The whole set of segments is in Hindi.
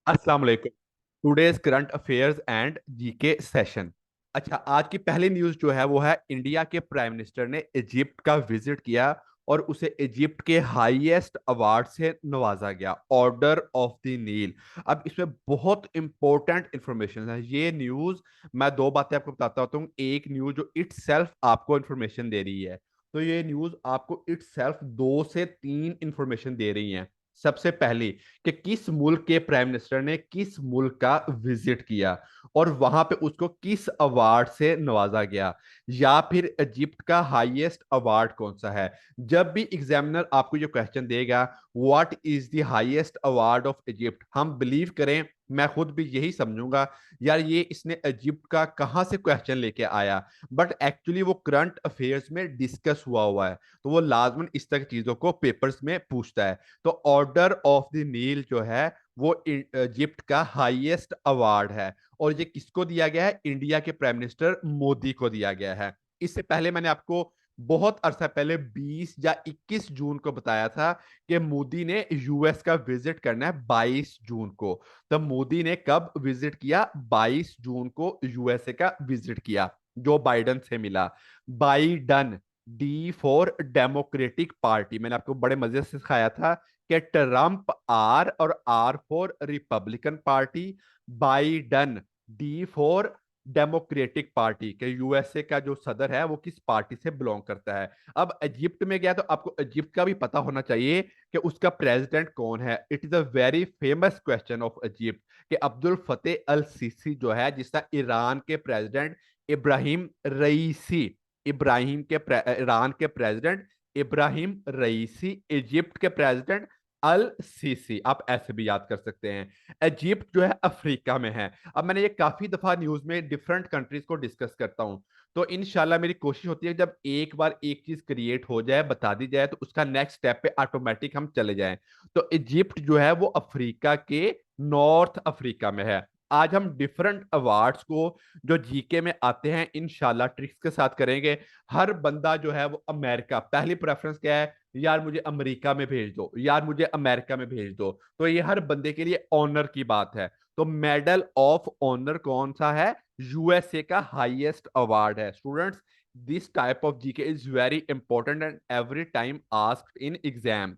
अस्सलाम वालेकुम। Today's current affairs and GK session. अच्छा, आज की पहली न्यूज जो है वो है इंडिया के प्राइम मिनिस्टर ने इजिप्ट का विजिट किया और उसे इजिप्ट के हाईएस्ट अवार्ड से नवाजा गया, ऑर्डर ऑफ द नील। अब इसमें बहुत इंपॉर्टेंट इंफॉर्मेशन है ये न्यूज। मैं दो बातें आपको बताता हूँ। एक न्यूज जो इट सेल्फ आपको इंफॉर्मेशन दे रही है, तो ये न्यूज आपको इट सेल्फ दो से तीन इंफॉर्मेशन दे रही है। सबसे पहली, कि किस मुल्क के प्राइम मिनिस्टर ने किस मुल्क का विजिट किया और वहां पे उसको किस अवार्ड से नवाजा गया, या फिर इजिप्ट का हाईएस्ट अवार्ड कौन सा है। जब भी एग्जामिनर आपको ये क्वेश्चन देगा what is the highest award of Egypt, हम बिलीव करें, मैं खुद भी यही समझूंगा यार ये इसने इजिप्ट का कहाँ से क्वेश्चन लेके आया। बट एक्चुअली वो करंट अफेयर्स में डिस्कस हुआ है, तो वो लाजमन इस तरह की चीजों को पेपर्स में पूछता है। तो ऑर्डर ऑफ द नील जो है वो इजिप्ट का हाईएस्ट अवार्ड है, और ये किसको दिया गया है? इंडिया के प्राइम मिनिस्टर मोदी को दिया गया है। इससे पहले मैंने आपको बहुत अरसा पहले 20 या 21 जून को बताया था कि मोदी ने यूएस का विजिट करना है 22 जून को। तब मोदी ने कब विजिट किया? 22 जून को यूएसए का विजिट किया, जो बाइडन से मिला। Biden, D for Democratic Party, मैंने आपको बड़े मजे से सिखाया था कि ट्रंप आर और R for Republican Party, Biden D for Democratic Party के यूएसए का जो सदर है वो किस पार्टी से बिलोंग करता है। अब इजिप्ट में गया तो आपको इजिप्ट का भी पता होना चाहिए कि उसका प्रेसिडेंट कौन है। It is a very famous question of Egypt कि अब्दुल फतेह अल सीसी जो है, जिसका ईरान के प्रेसिडेंट इब्राहिम रईसी, ईरान के प्रेसिडेंट इब्राहिम रईसी, इजिप्ट के प्रेसिडेंट अल सीसी, आप ऐसे भी याद कर सकते हैं। इजिप्ट जो है अफ्रीका में है। अब मैंने ये काफी दफा न्यूज में डिफरेंट कंट्रीज को डिस्कस करता हूं, तो इनशाला मेरी कोशिश होती है जब एक बार एक चीज क्रिएट हो जाए, बता दी जाए, तो उसका नेक्स्ट स्टेप पे ऑटोमेटिक हम चले जाएं। तो इजिप्ट जो है वो अफ्रीका के नॉर्थ अफ्रीका में है। आज हम डिफरेंट अवार्ड्स को जो जीके में आते हैं इंशाल्लाह ट्रिक्स के साथ करेंगे। हर बंदा जो है वो अमेरिका, पहली प्रेफरेंस क्या है? यार मुझे अमेरिका में भेज दो, यार मुझे अमेरिका में भेज दो। तो ये हर बंदे के लिए ऑनर की बात है। तो मेडल ऑफ ऑनर कौन सा है? यूएसए का हाईएस्ट अवार्ड है। Students, this type of GK is very important and every time asked in exam.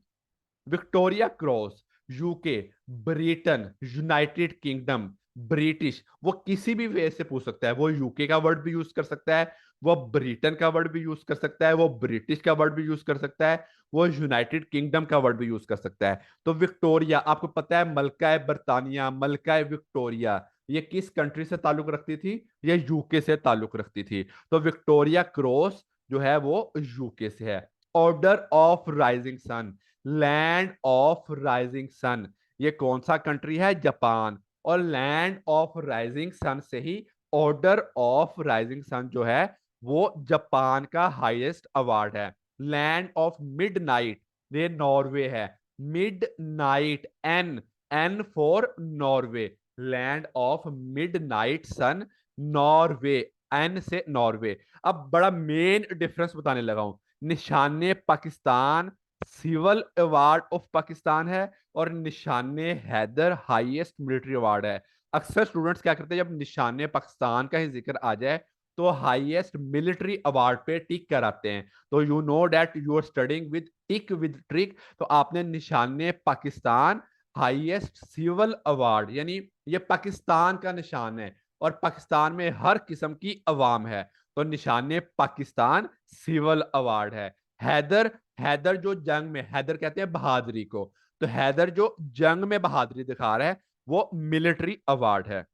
Victoria cross, UK, Britain, United kingdom, British, वो किसी भी वे से पूछ सकता है। वो यूके का वर्ड भी यूज कर सकता है, वो ब्रिटेन का वर्ड भी यूज कर सकता है, वो ब्रिटिश का वर्ड भी यूज कर सकता है, वो यूनाइटेड किंगडम का वर्ड भी यूज कर सकता है। तो विक्टोरिया, आपको पता है मलका बरतानिया, मलका विक्टोरिया, ये किस कंट्री से ताल्लुक रखती थी? ये यूके से ताल्लुक रखती थी। तो विक्टोरिया क्रॉस जो है वो यूके से है। Order of rising sun, land of rising sun, ये कौन सा कंट्री है? जापान। और लैंड ऑफ राइजिंग सन से ही ऑर्डर ऑफ राइजिंग सन जो है वो जापान का हाईएस्ट अवार्ड है। लैंड ऑफ मिड नाइट, ये नॉर्वे है। Midnight, N, N for Norway, land of midnight sun, Norway, N से नॉर्वे। अब बड़ा मेन डिफरेंस बताने लगा हूं। निशाने Pakistan civil award of Pakistan है, और निशाने हैदर हाईएस्ट मिलिट्री अवार्ड है। अक्सर स्टूडेंट्स क्या करते हैं, जब निशाने पाकिस्तान का ही जिक्र आ जाए तो हाईएस्ट मिलिट्री अवार्ड पे टिक कराते हैं। तो you know that you are studying with tick with trick. तो आपने निशाने पाकिस्तान हाईएस्ट सिविल अवार्ड, यानी ये पाकिस्तान का निशान है और पाकिस्तान में हर किस्म की अवाम है, तो निशाने पाकिस्तान सिविल अवार्ड है। हैदर, हैदर जो जंग में, हैदर कहते हैं बहादुरी को, तो हैदर जो जंग में बहादुरी दिखा रहा है वो मिलिट्री अवार्ड है।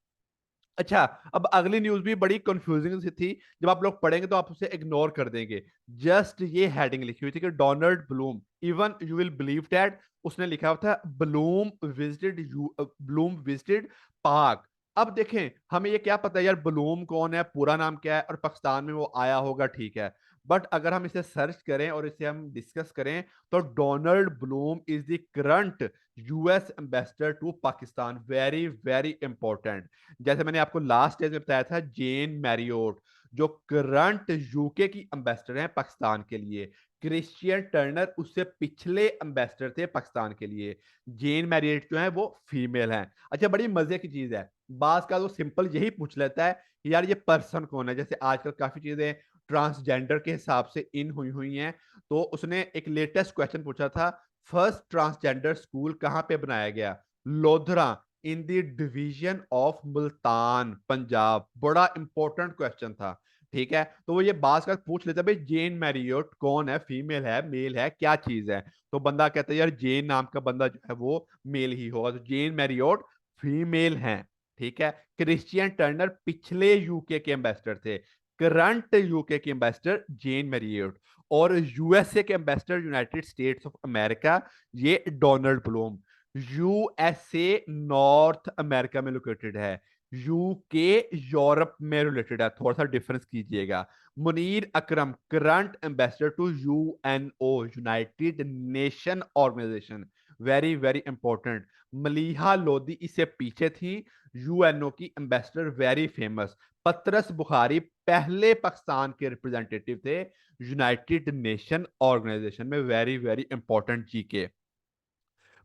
अच्छा, अब अगली न्यूज भी बड़ी कंफ्यूजिंग सी थी, जब आप लोग पढ़ेंगे तो आप उसे इग्नोर कर देंगे। जस्ट ये हेडिंग लिखी हुई थी कि Donald Bloom, even you will believe that, उसने लिखा हुआ था Bloom visited you, Bloom visited पाक। अब देखें, हमें ये क्या पता है यार ब्लूम कौन है, पूरा नाम क्या है, और पाकिस्तान में वो आया होगा, ठीक है। बट अगर हम इसे सर्च करें और इसे हम डिस्कस करें, तो Donald Blome is the current US ambassador to Pakistan, very very important. जैसे मैंने आपको लास्ट स्टेज में बताया था, जेन मैरियोट जो करंट यूके की एम्बेसडर हैं पाकिस्तान के लिए, क्रिश्चियन टर्नर उससे पिछले एम्बेसडर थे पाकिस्तान के लिए। जेन मैरियट जो है वो फीमेल हैं। अच्छा, बड़ी मजे की चीज है, बास का वो सिंपल यही पूछ लेता है कि यार ये पर्सन कौन है। जैसे आजकल काफी चीजें ट्रांसजेंडर के हिसाब से इन हुई हुई हैं, तो उसने एक लेटेस्ट क्वेश्चन पूछा था, फर्स्ट ट्रांसजेंडर स्कूल कहाँ पे बनाया गया? Lodhran, in the division of Multan, Punjab. बड़ा इंपॉर्टेंट क्वेश्चन था। ठीक है, तो वो ये बात का पूछ लेता है, भाई जेन मैरियोट कौन है, फीमेल है, मेल है, क्या चीज है? तो बंदा कहता है यार जेन नाम का बंदा जो है वो मेल ही होगा, तो जेन मैरियोट फीमेल है। ठीक है, क्रिश्चियन टर्नर पिछले यूके के एम्बेसडर थे, करंट यूके के एम्बेसडर जेन मैरियोट। और यूएसए के ambassador United States of America, ये Donald Blome. USA North America में लोकेटेड है, यूके यूरोप में रिलेटेड है, थोड़ा सा डिफरेंस कीजिएगा। Munir Akram current ambassador to UNO, United Nation Organization, very very important. Maleeha Lodhi इससे पीछे थी, यूएनओ की एम्बेसडर, वेरी फेमस। पतरस बुखारी पहले पाकिस्तान के रिप्रेजेंटेटिव थे यूनाइटेड नेशन ऑर्गेनाइजेशन में, very very important GK.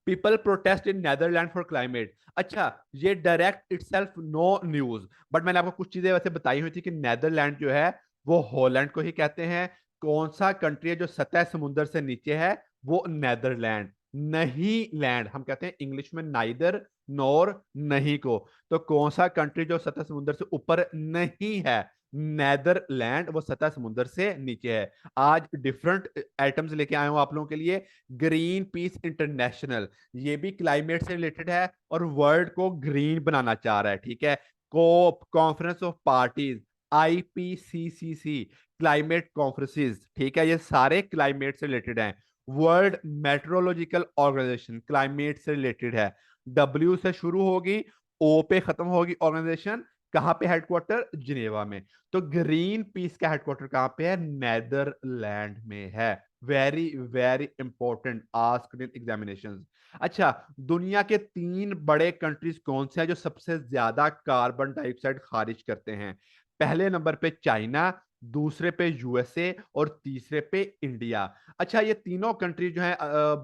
People protest in Netherland for climate. अच्छा, ये direct itself no news, but मैंने आपको कुछ चीजें वैसे बताई हुई थी कि नेदरलैंड जो है वो हॉलैंड को ही कहते हैं। कौन सा कंट्री है जो सतह समुद्र से नीचे है? वो नेदरलैंड। नहीं लैंड हम कहते हैं इंग्लिश में, नाइदर नॉर, नहीं को। तो कौन सा कंट्री जो सतह समुद्र से ऊपर नहीं है? नेदरलैंड, वो सतह समुद्र से नीचे है। आज डिफरेंट आइटम्स लेके आए हूं आप लोगों के लिए। ग्रीन पीस इंटरनेशनल, ये भी क्लाइमेट से रिलेटेड है और वर्ल्ड को ग्रीन बनाना चाह रहा है। ठीक है, COP, conference of parties, IPCCC, climate conferences, ठीक है, ये सारे क्लाइमेट से रिलेटेड हैं। वर्ल्ड मेट्रोलॉजिकल ऑर्गेनाइजेशन क्लाइमेट से रिलेटेड है। डब्ल्यू से शुरू होगी, ओ पे खत्म होगी ऑर्गेनाइजेशन। कहां पे हेडक्वार्टर? जिनेवा में। तो ग्रीन पीस का हेडक्वार्टर कहां पे है? नेदरलैंड में है। Very very important, asked in examinations. अच्छा, दुनिया के 3 बड़े कंट्रीज कौन से हैं जो सबसे ज्यादा कार्बन डाइऑक्साइड खारिज करते हैं? पहले नंबर पे चाइना, दूसरे पे यूएसए और तीसरे पे इंडिया। अच्छा, ये तीनों कंट्री जो हैं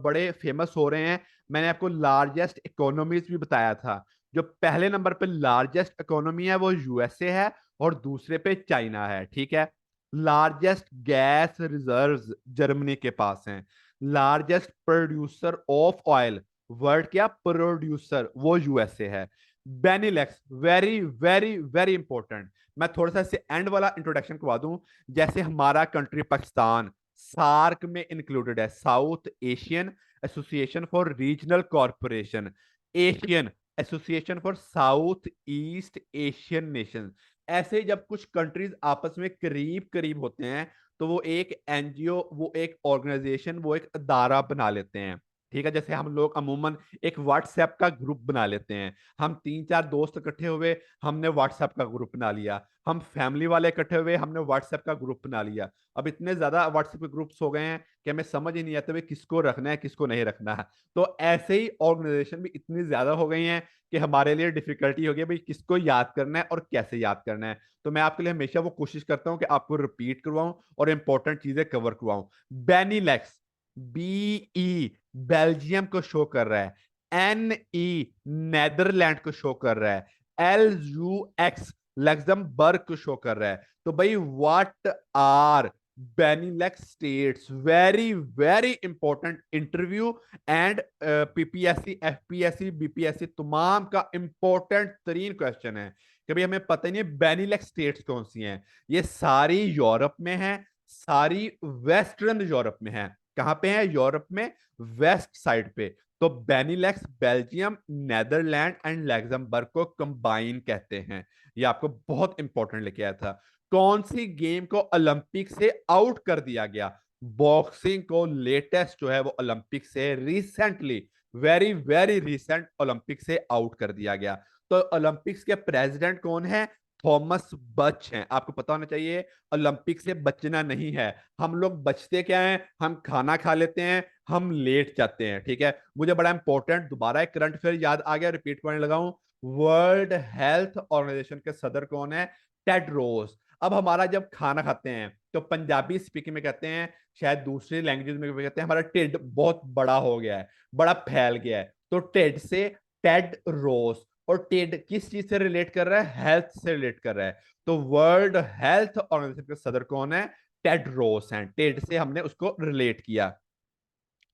बड़े फेमस हो रहे हैं। मैंने आपको लार्जेस्ट इकोनॉमीज भी बताया था। जो पहले नंबर पे लार्जेस्ट इकोनॉमी है वो यूएसए है और दूसरे पे चाइना है। ठीक है, लार्जेस्ट गैस रिजर्व्स जर्मनी के पास हैं। Largest producer of oil, world क्या प्रोड्यूसर, वो यूएसए है। बेनिलेक्स, वेरी वेरी वेरी इंपॉर्टेंट। मैं थोड़ा सा इसे एंड वाला इंट्रोडक्शन करवा दूं। जैसे हमारा कंट्री पाकिस्तान सार्क में इंक्लूडेड है, south Asian association for regional corporation, Asian association for south east Asian nation. ऐसे ही जब कुछ कंट्रीज आपस में करीब करीब होते हैं तो वो एक एनजीओ, वो एक ऑर्गेनाइजेशन, वो एक अदारा बना लेते हैं। ठीक है, जैसे हम लोग अमूमन एक व्हाट्सएप का ग्रुप बना लेते हैं। हम 3 4 दोस्त इकट्ठे हुए, हमने व्हाट्सएप का ग्रुप बना लिया। हम फैमिली वाले इकट्ठे हुए, हमने व्हाट्सएप का ग्रुप बना लिया। अब इतने ज्यादा व्हाट्सएप के ग्रुप्स हो गए हैं कि हमें समझ ही नहीं आता भाई किसको रखना है किसको नहीं रखना है। तो ऐसे ही ऑर्गेनाइजेशन भी इतनी ज्यादा हो गई हैं कि हमारे लिए डिफिकल्टी हो गई भाई किसको याद करना है और कैसे याद करना है। तो मैं आपके लिए हमेशा वो कोशिश करता हूं कि आपको रिपीट करवाऊं और इंपॉर्टेंट चीजें कवर करवाऊं। बेनीलेक्स, बीई बेल्जियम को शो कर रहा है, एन ई नेदरलैंड को शो कर रहा है, एल यू एक्स लग्जमबर्ग को शो कर रहा है। तो भाई what are Benelux states? Very very important interview and PPSC, FPSC, BPSC तमाम का इंपॉर्टेंट तरीन क्वेश्चन है कि भाई हमें पता नहीं है बेनिलेक्स स्टेट्स कौन सी हैं। ये सारी यूरोप में है, सारी वेस्टर्न यूरोप में है। कहां पे है? यूरोप में वेस्ट साइड पे। तो बेनिलेक्स बेल्जियम, नेदरलैंड एंड लग्जमबर्ग को कंबाइन कहते हैं। ये आपको बहुत इंपॉर्टेंट लेके आया था। कौन सी गेम को ओलंपिक से आउट कर दिया गया? बॉक्सिंग को लेटेस्ट जो है वो ओलंपिक से recently, very very recent Olympic से आउट कर दिया गया। तो ओलंपिक्स के प्रेसिडेंट कौन है? थॉमस बच हैं। आपको पता होना चाहिए ओलंपिक से बचना नहीं है। हम लोग बचते क्या हैं? हम खाना खा लेते हैं, हम लेट जाते हैं। ठीक है, मुझे बड़ा इंपॉर्टेंट दोबारा एक करंट अफेयर याद आ गया, रिपीट करने लगा हूं। वर्ल्ड हेल्थ ऑर्गेनाइजेशन के सदर कौन है? टेड्रोस। अब हमारा जब खाना खाते हैं तो पंजाबी स्पीकिंग में कहते हैं, शायद दूसरी लैंग्वेज में भी कहते हैं, हमारा ढिड बहुत बड़ा हो गया है, बड़ा फैल गया है, तो टेड से टेड रोस। और टेड किस चीज से रिलेट कर रहा है? हेल्थ से रिलेट कर रहा है। तो वर्ल्ड हेल्थ ऑर्गेनाइजेशन के सदर कौन है? टेड रोस हैं। टेड से हमने उसको रिलेट किया।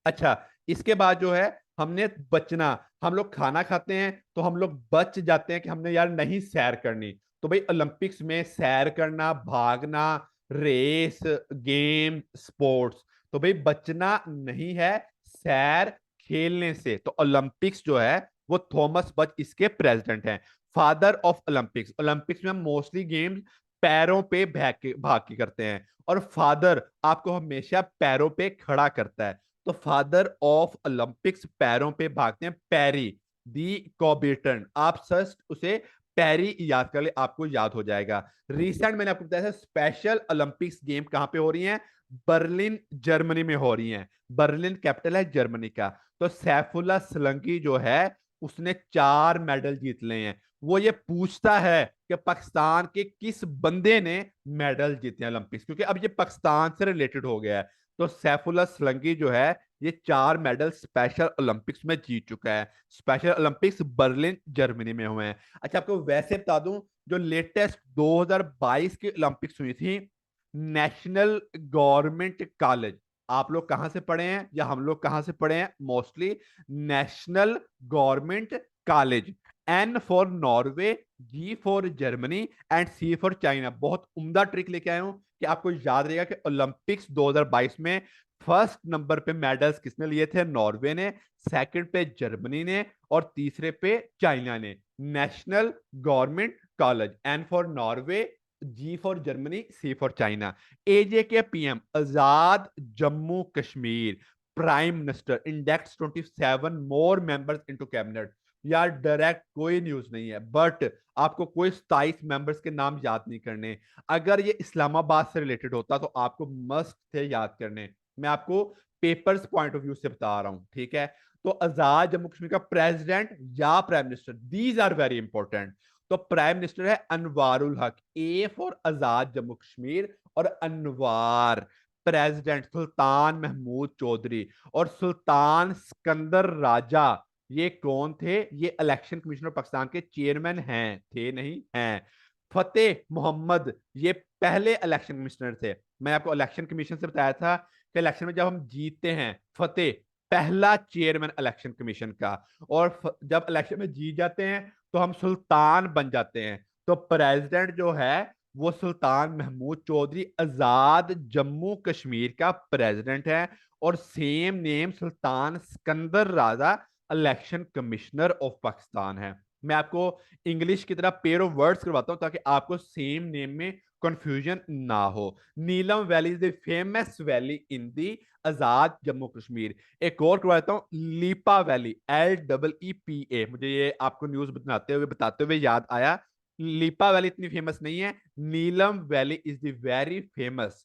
अच्छा, इसके बाद जो है हमने बचना, हम लोग खाना खाते हैं तो हम लोग बच जाते हैं कि हमने यार नहीं सैर करनी। तो भाई ओलंपिक्स में सैर करना, भागना, रेस, गेम, स्पोर्ट्स, तो भाई बचना नहीं है, सैर खेलने से। तो ओलंपिक्स जो है वो थॉमस बच इसके प्रेसिडेंट हैं, फादर ऑफ ओलंपिक्स। ओलंपिक्स में हम मोस्टली गेम्स पैरों पे भाग के करते हैं, और फादर आपको हमेशा पैरों पे खड़ा करता है। तो फादर ऑफ ओलंपिक्स पैरों पे भागते हैं, पैरी दी कॉबेटन। आप सच उसे पैरी याद कर ले, आपको याद हो जाएगा। रिसेंट मैंने आपको बताया था स्पेशल ओलंपिक्स गेम कहां पे हो रही हैं? बर्लिन जर्मनी में हो रही हैं। बर्लिन कैपिटल है जर्मनी का। तो सैफुल्ला सलंगी जो है उसने 4 मेडल जीत लिए हैं। वो ये पूछता है कि पाकिस्तान के किस बंदे ने मेडल जीते हैं ओलंपिक्स, क्योंकि अब ये पाकिस्तान से रिलेटेड हो गया है। तो सैफुल्ला सलंगी जो है ये 4 मेडल स्पेशल ओलंपिक्स में जीत चुका है। स्पेशल ओलंपिक्स बर्लिन जर्मनी में हुए हैं। अच्छा, आपको वैसे बता दूं, जो लेटेस्ट 2022 की ओलंपिक्स हुई थी, नेशनल गवर्नमेंट कॉलेज, आप लोग कहां से पढ़े हैं या हम लोग कहां से पढ़े हैं? Mostly national government college. N for Norway, G for Germany and C for China. बहुत उम्दा ट्रिक लेके आया हूं कि आपको याद रहेगा कि ओलंपिक्स 2022 में फर्स्ट नंबर पे मेडल्स किसने लिए थे? नॉर्वे ने, सेकंड पे जर्मनी ने, और तीसरे पे चाइना ने। National government college, N for Norway, G for Germany, C for China. AJ K PM Azad Jammu Kashmir, prime minister inducts 27 more members into cabinet. यार डायरेक्ट कोई न्यूज नहीं है, बट आपको कोई 27 मेंबर्स के नाम याद नहीं करने। अगर ये इस्लामाबाद से रिलेटेड होता तो आपको मस्ट थे याद करने। मैं आपको पेपर्स पॉइंट ऑफ व्यू से बता रहा हूं, ठीक है? तो आजाद जम्मू कश्मीर का प्रेसिडेंट या prime minister, these are very important. तो प्राइम मिनिस्टर है अनवारुल हक, ए फॉर आजाद जम्मू कश्मीर, और अनवार। प्रेसिडेंट सुल्तान महमूद चौधरी। और सुल्तान सिकंदर राजा, ये कौन थे? ये इलेक्शन कमीशन ऑफ पाकिस्तान के चेयरमैन हैं, थे नहीं हैं। फतेह मोहम्मद, ये पहले इलेक्शन कमिश्नर थे। मैं आपको इलेक्शन कमीशन से बताया था कि इलेक्शन में जब हम जीतते हैं, फतेह पहला चेयरमैन इलेक्शन कमीशन का। और जब इलेक्शन में जीत जाते हैं तो हम सुल्तान बन जाते हैं। तो प्रेसिडेंट जो है वो सुल्तान महमूद चौधरी आजाद जम्मू कश्मीर का प्रेसिडेंट है। और same name Sultan Sikandar Raja election commissioner of Pakistan है। मैं आपको इंग्लिश की तरह पेयर ऑफ वर्ड्स करवाता हूं ताकि आपको सेम नेम में कंफ्यूजन ना हो। Neelum valley is the famous valley in the Azad Jammu Kashmir. एक और करवाता हूं, लीपा वैली, LEEPA। मुझे ये आपको न्यूज बताते हुए याद आया। लीपा वैली इतनी फेमस नहीं है, Neelum valley is the very famous.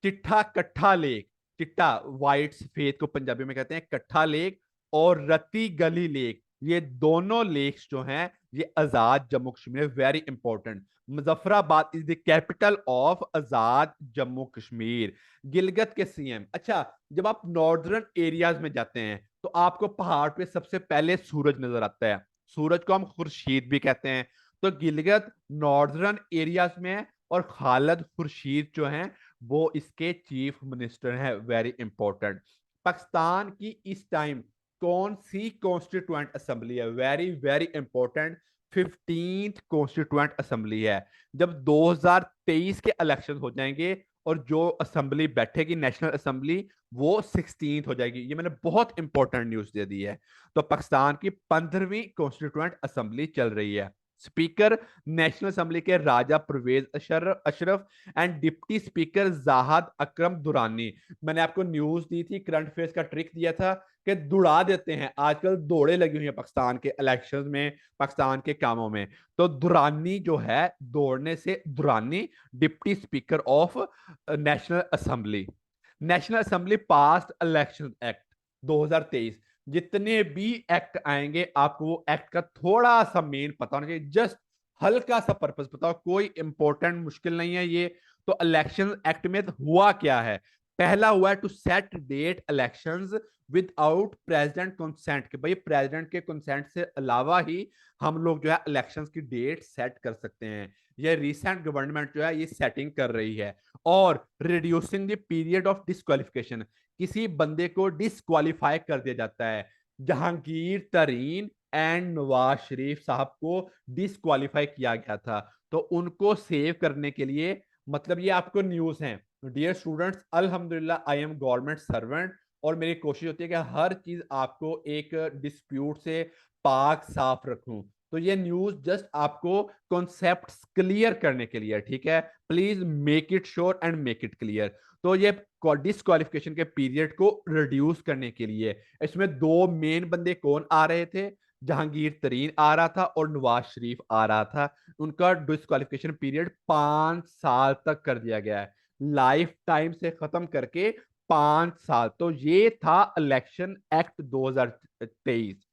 Chitta Katha lake, चिट्टा वाइट सफेद को पंजाबी में कहते हैं, कट्ठा लेक और रती गली लेक, ये दोनों लेक्स जो हैं ये Azad Jammu Kashmir, very important. Muzaffarabad is the capital of Azad Jammu Kashmir. Gilgit के सीएम। अच्छा, जब आप नॉर्दर्न एरियाज में जाते हैं तो आपको पहाड़ पे सबसे पहले सूरज नजर आता है। सूरज को हम खुर्शीद भी कहते हैं। तो गिलगित नॉर्दर्न एरियाज में है, और खालिद खुर्शीद जो हैं वो इसके चीफ मिनिस्टर हैं, वेरी इंपॉर्टेंट। पाकिस्तान की इस टाइम कौन सी कॉन्स्टिट्यूएंट असेंबली है? Very very important, 15th constituent assembly है। जब 2023 के इलेक्शन हो जाएंगे और जो असेंबली बैठेगी नेशनल असेंबली, वो 16th हो जाएगी। ये मैंने बहुत इंपॉर्टेंट न्यूज दे दी है। तो पाकिस्तान की 15वीं कॉन्स्टिट्यूएंट असेंबली चल रही है। स्पीकर नेशनल असेंबली के Raja Pervez Ashraf and deputy speaker Zahid Akram Durrani. मैंने आपको न्यूज दी थी, करंट अफेयर्स का ट्रिक दिया था कि दौड़ा देते हैं, आजकल दौड़े लगी हुई है पाकिस्तान के इलेक्शंस में, पाकिस्तान के कामों में। तो दुरानी जो है, दौड़ने से Durrani, deputy speaker of national assembly. National assembly passed election act 2023। जितने भी एक्ट आएंगे आपको वो एक्ट का थोड़ा सा मेन पता होना चाहिए, जस्ट हल्का सा पर्पस बताओ, कोई इंपॉर्टेंट मुश्किल नहीं है ये। तो इलेक्शन एक्ट में तो हुआ क्या है? पहला हुआ है to set date elections without president consent, कि भाई प्रेसिडेंट के कंसेंट से अलावा ही हम लोग जो है इलेक्शंस की डेट सेट कर सकते हैं। ये रिसेंट गवर्नमेंट जो है ये सेटिंग कर रही है। और reducing the period of disqualification, किसी बंदे को डिस्क्वालीफाई कर दिया जाता है। जहांगीर तरीन एंड नवाज शरीफ साहब को डिस्क्वालीफाई किया गया था, तो उनको सेव करने के लिए, मतलब ये आपको न्यूज है डियर स्टूडेंट्स, अल्हम्दुलिल्लाह आई एम गवर्नमेंट सर्वेंट, और मेरी कोशिश होती है कि हर चीज आपको एक डिस्प्यूट से पाक साफ रखूं। तो ये न्यूज जस्ट आपको कॉन्सेप्ट क्लियर करने के लिए, ठीक है? Please make it sure and make it clear. तो ये डिस्क्वालिफिकेशन के पीरियड को रिड्यूस करने के लिए इसमें दो मेन बंदे कौन आ रहे थे? जहांगीर तरीन आ रहा था और नवाज शरीफ आ रहा था। उनका डिस्क्वालिफिकेशन पीरियड 5 साल तक कर दिया गया है, लाइफ टाइम से खत्म करके 5 साल। तो ये था election act 2023।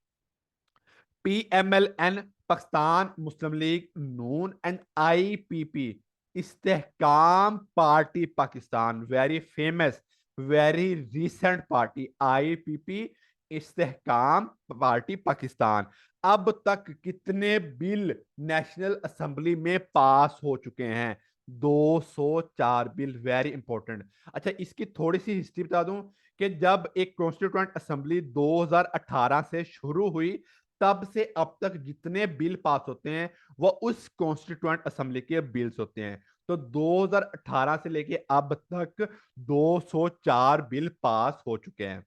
PMLN, Pakistan Muslim League Noon, and IPP, Istehkam party Pakistan, very famous, very recent party IPP, Istehkam party Pakistan. अब तक कितने बिल नेशनल असेंबली में पास हो चुके हैं? 204 बिल, वेरी इंपॉर्टेंट। अच्छा, इसकी थोड़ी सी हिस्ट्री बता दूं कि जब एक कॉन्स्टिट्यूएंट असेंबली 2018 से शुरू हुई, तब से अब तक जितने बिल पास होते हैं वो उस कॉन्स्टिट्यूएंट असेंबली के बिल्स होते हैं। तो 2018 से लेके अब तक 204 बिल पास हो चुके हैं।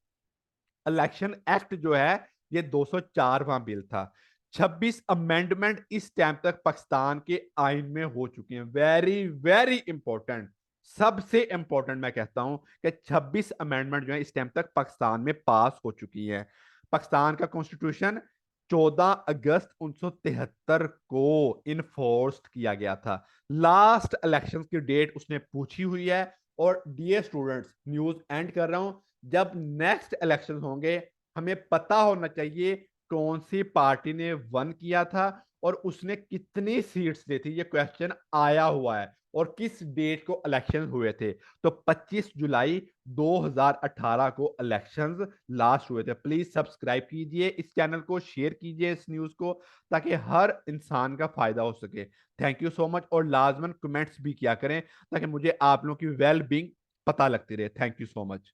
इलेक्शन एक्ट जो है ये 204वां बिल था। 26 अमेंडमेंट इस टाइम तक पाकिस्तान के आइन में हो चुके हैं, वेरी वेरी इंपॉर्टेंट। सबसे इंपॉर्टेंट मैं कहता हूं कि 26 अमेंडमेंट जो है इस टाइम तक पाकिस्तान में पास हो चुकी है। पाकिस्तान का कॉन्स्टिट्यूशन 14 अगस्त 1973 को इन्फोर्स्ड किया गया था। लास्ट इलेक्शन की डेट उसने पूछी हुई है। और डियर स्टूडेंट्स, न्यूज एंड कर रहा हूं, जब नेक्स्ट इलेक्शन होंगे हमें पता होना चाहिए कौन सी पार्टी ने वन किया था और उसने कितनी सीट्स ली थी। ये क्वेश्चन आया हुआ है। और किस डेट को इलेक्शन हुए थे? तो 25 जुलाई 2018 को इलेक्शंस लास्ट हुए थे। प्लीज सब्सक्राइब कीजिए इस चैनल को, शेयर कीजिए इस न्यूज को, ताकि हर इंसान का फायदा हो सके। Thank you so much. और लाजमन कमेंट्स भी किया करें ताकि मुझे आप लोगों की वेल बींग पता लगती रहे। Thank you so much.